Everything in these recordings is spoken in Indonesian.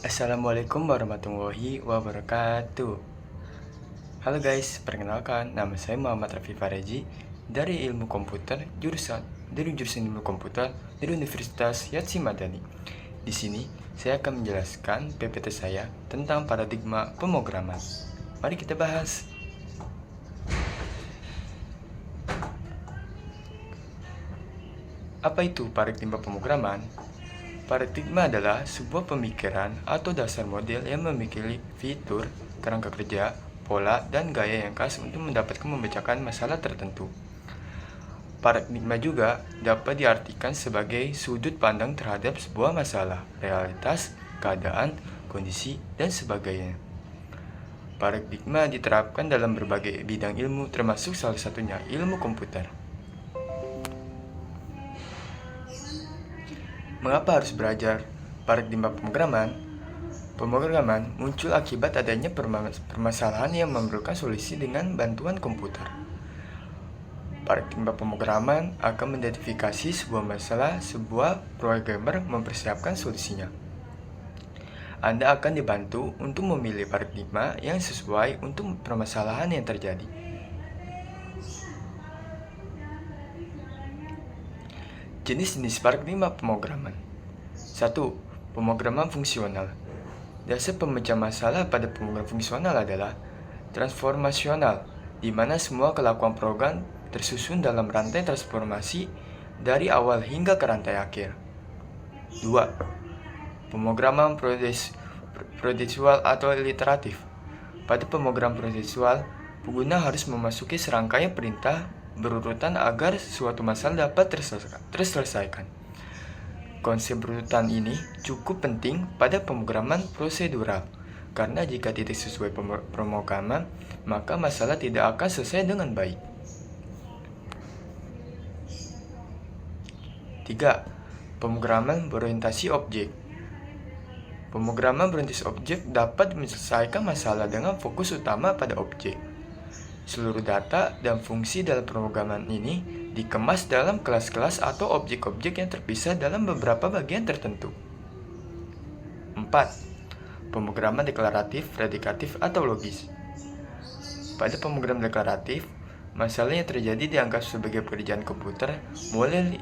Assalamualaikum warahmatullahi wabarakatuh. Halo guys, perkenalkan nama saya Muhammad Rafi Fareji dari Ilmu Komputer jurusan Ilmu Komputer dari Universitas Yatsi Madani. Di sini saya akan menjelaskan PPT saya tentang paradigma pemrograman. Mari kita bahas. Apa itu paradigma pemrograman? Paradigma adalah sebuah pemikiran atau dasar model yang memiliki fitur, kerangka kerja, pola, dan gaya yang khas untuk memecahkan masalah tertentu. Paradigma juga dapat diartikan sebagai sudut pandang terhadap sebuah masalah, realitas, keadaan, kondisi, dan sebagainya. Paradigma diterapkan dalam berbagai bidang ilmu, termasuk salah satunya ilmu komputer. Mengapa harus belajar paradigma pemrograman? Pemrograman muncul akibat adanya permasalahan yang memerlukan solusi dengan bantuan komputer. Paradigma pemrograman akan mengidentifikasi sebuah masalah, sebuah programmer mempersiapkan solusinya. Anda akan dibantu untuk memilih paradigma yang sesuai untuk permasalahan yang terjadi. Jenis-jenis paradigma pemrograman. 1. Pemrograman fungsional. Dasar pemecah masalah pada pemrograman fungsional adalah transformasional, di mana semua kelakuan program tersusun dalam rantai transformasi dari awal hingga ke rantai akhir. 2. Pemrograman prosedural atau iteratif. Pada pemrograman prosedural, pengguna harus memasuki serangkaian perintah berurutan agar suatu masalah dapat terselesaikan. Konsep berurutan ini cukup penting pada pemrograman prosedural, karena jika tidak sesuai pemrograman, maka masalah tidak akan selesai dengan baik. 3. Pemrograman berorientasi objek. Pemrograman berorientasi objek dapat menyelesaikan masalah dengan fokus utama pada objek. Seluruh data dan fungsi dalam pemrograman ini dikemas dalam kelas-kelas atau objek-objek yang terpisah dalam beberapa bagian tertentu. 4. Pemrograman deklaratif, predikatif, atau logis. Pada pemrograman deklaratif, masalah yang terjadi dianggap sebagai pekerjaan komputer mulai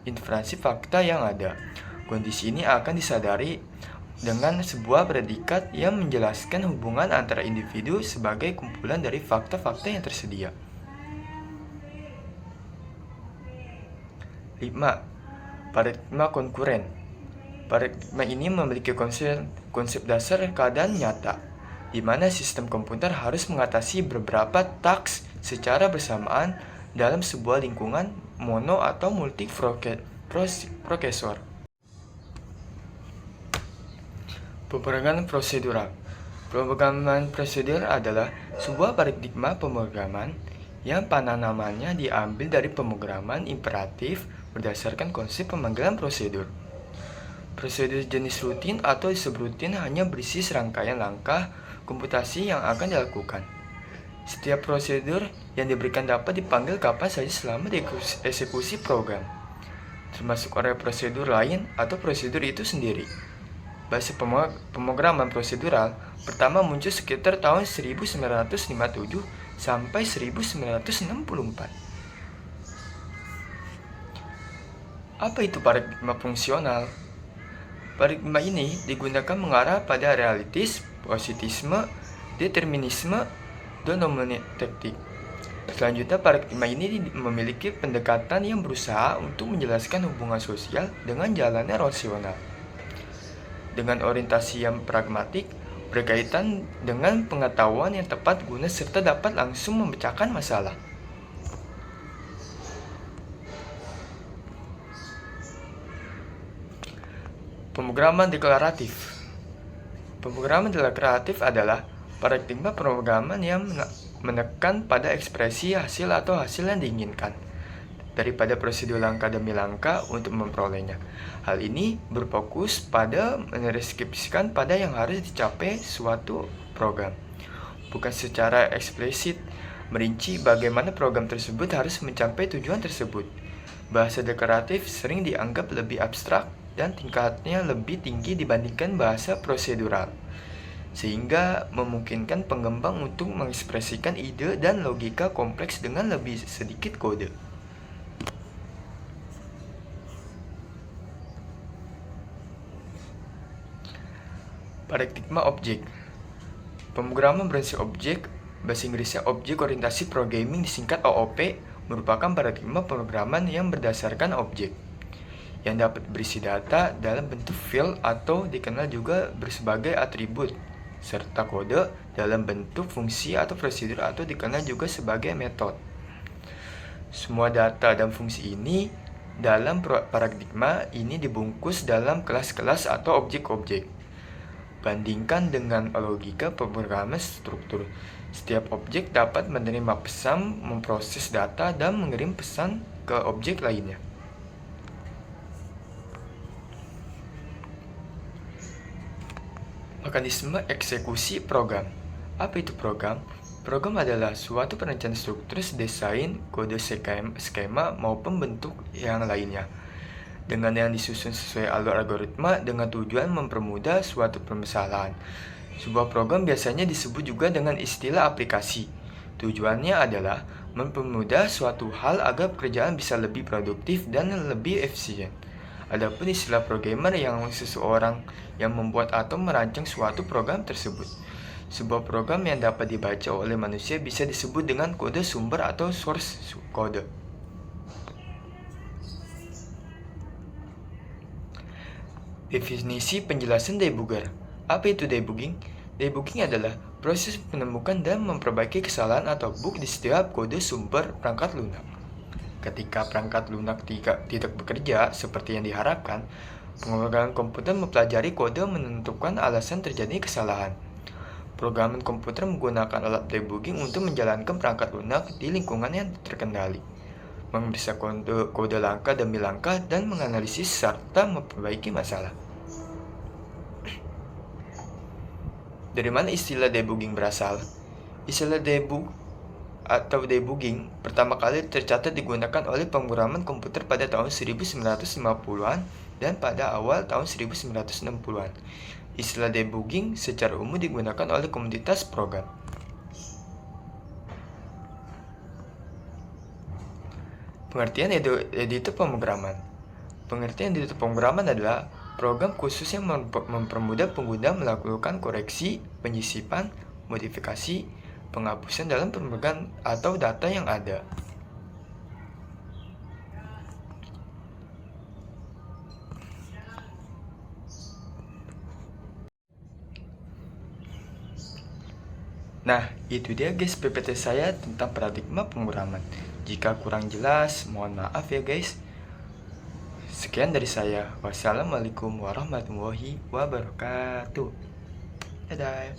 inferensi fakta yang ada. Kondisi ini akan disadari dengan sebuah predikat yang menjelaskan hubungan antara individu sebagai kumpulan dari fakta-fakta yang tersedia. 5. Paradigma konkuren. Paradigma ini memiliki konsep dasar keadaan nyata, di mana sistem komputer harus mengatasi beberapa task secara bersamaan dalam sebuah lingkungan mono atau multi-prosesor. Pemrograman prosedural. Pemrograman prosedural adalah sebuah paradigma pemrograman yang penanamannya diambil dari pemrograman imperatif berdasarkan konsep pemanggilan prosedur. Prosedur jenis rutin atau disebut rutin hanya berisi serangkaian langkah komputasi yang akan dilakukan. Setiap prosedur yang diberikan dapat dipanggil kapan saja selama dieksekusi program, termasuk oleh prosedur lain atau prosedur itu sendiri. Bahasa pemrograman prosedural pertama muncul sekitar tahun 1957 sampai 1964. Apa itu paradigma fungsional? Paradigma ini digunakan mengarah pada realitis, positisme, determinisme, dan nomoteknik. Selanjutnya, paradigma ini memiliki pendekatan yang berusaha untuk menjelaskan hubungan sosial dengan jalannya rasional, dengan orientasi yang pragmatik, berkaitan dengan pengetahuan yang tepat guna serta dapat langsung memecahkan masalah. Pemrograman deklaratif. Pemrograman deklaratif adalah paradigma pemrograman yang menekan pada ekspresi hasil atau hasil yang diinginkan, daripada prosedur langkah demi langkah untuk memperolehnya. Hal ini berfokus pada mendeskripsikan pada yang harus dicapai suatu program, bukan secara eksplisit merinci bagaimana program tersebut harus mencapai tujuan tersebut. Bahasa deklaratif sering dianggap lebih abstrak dan tingkatnya lebih tinggi dibandingkan bahasa prosedural, sehingga memungkinkan pengembang untuk mengekspresikan ide dan logika kompleks dengan lebih sedikit kode. Paradigma objek. Pemrograman berbasis objek, bahasa Inggrisnya Object Oriented Programming disingkat OOP, merupakan paradigma pemrograman yang berdasarkan objek yang dapat berisi data dalam bentuk field atau dikenal juga sebagai atribut, serta kode dalam bentuk fungsi atau prosedur atau dikenal juga sebagai metode. Semua data dan fungsi ini dalam paradigma ini dibungkus dalam kelas-kelas atau objek-objek. Bandingkan dengan logika pemrograman struktur. Setiap objek dapat menerima pesan, memproses data, dan mengirim pesan ke objek lainnya. Mekanisme eksekusi program. Apa itu program? Program adalah suatu perencanaan struktur, desain, kode skema maupun bentuk yang lainnya, dengan yang disusun sesuai alur algoritma dengan tujuan mempermudah suatu permasalahan. Sebuah program biasanya disebut juga dengan istilah aplikasi. Tujuannya adalah mempermudah suatu hal agar pekerjaan bisa lebih produktif dan lebih efisien. Adapun istilah programmer yang seseorang yang membuat atau merancang suatu program tersebut. Sebuah program yang dapat dibaca oleh manusia bisa disebut dengan kode sumber atau source code. Definisi penjelasan debugger. Apa itu debugging? Debugging adalah proses menemukan dan memperbaiki kesalahan atau bug di setiap kode sumber perangkat lunak. Ketika perangkat lunak tidak bekerja seperti yang diharapkan, pengembang komputer mempelajari kode menentukan alasan terjadi kesalahan. Programan komputer menggunakan alat debugging untuk menjalankan perangkat lunak di lingkungan yang terkendali, memeriksa kode langkah demi langkah, dan menganalisis serta memperbaiki masalah. Dari mana istilah debugging berasal? Istilah debug atau debugging pertama kali tercatat digunakan oleh pemrograman komputer pada tahun 1950-an dan pada awal tahun 1960-an. Istilah debugging secara umum digunakan oleh komunitas program. Pengertian editor pemrograman. Pengertian editor pemrograman adalah program khusus yang mempermudah pengguna melakukan koreksi, penyisipan, modifikasi, penghapusan dalam pemrograman atau data yang ada. Nah, itu dia guys PPT saya tentang paradigma pemrograman. Jika kurang jelas, mohon maaf ya guys. Sekian dari saya. Wassalamualaikum warahmatullahi wabarakatuh. Dadah.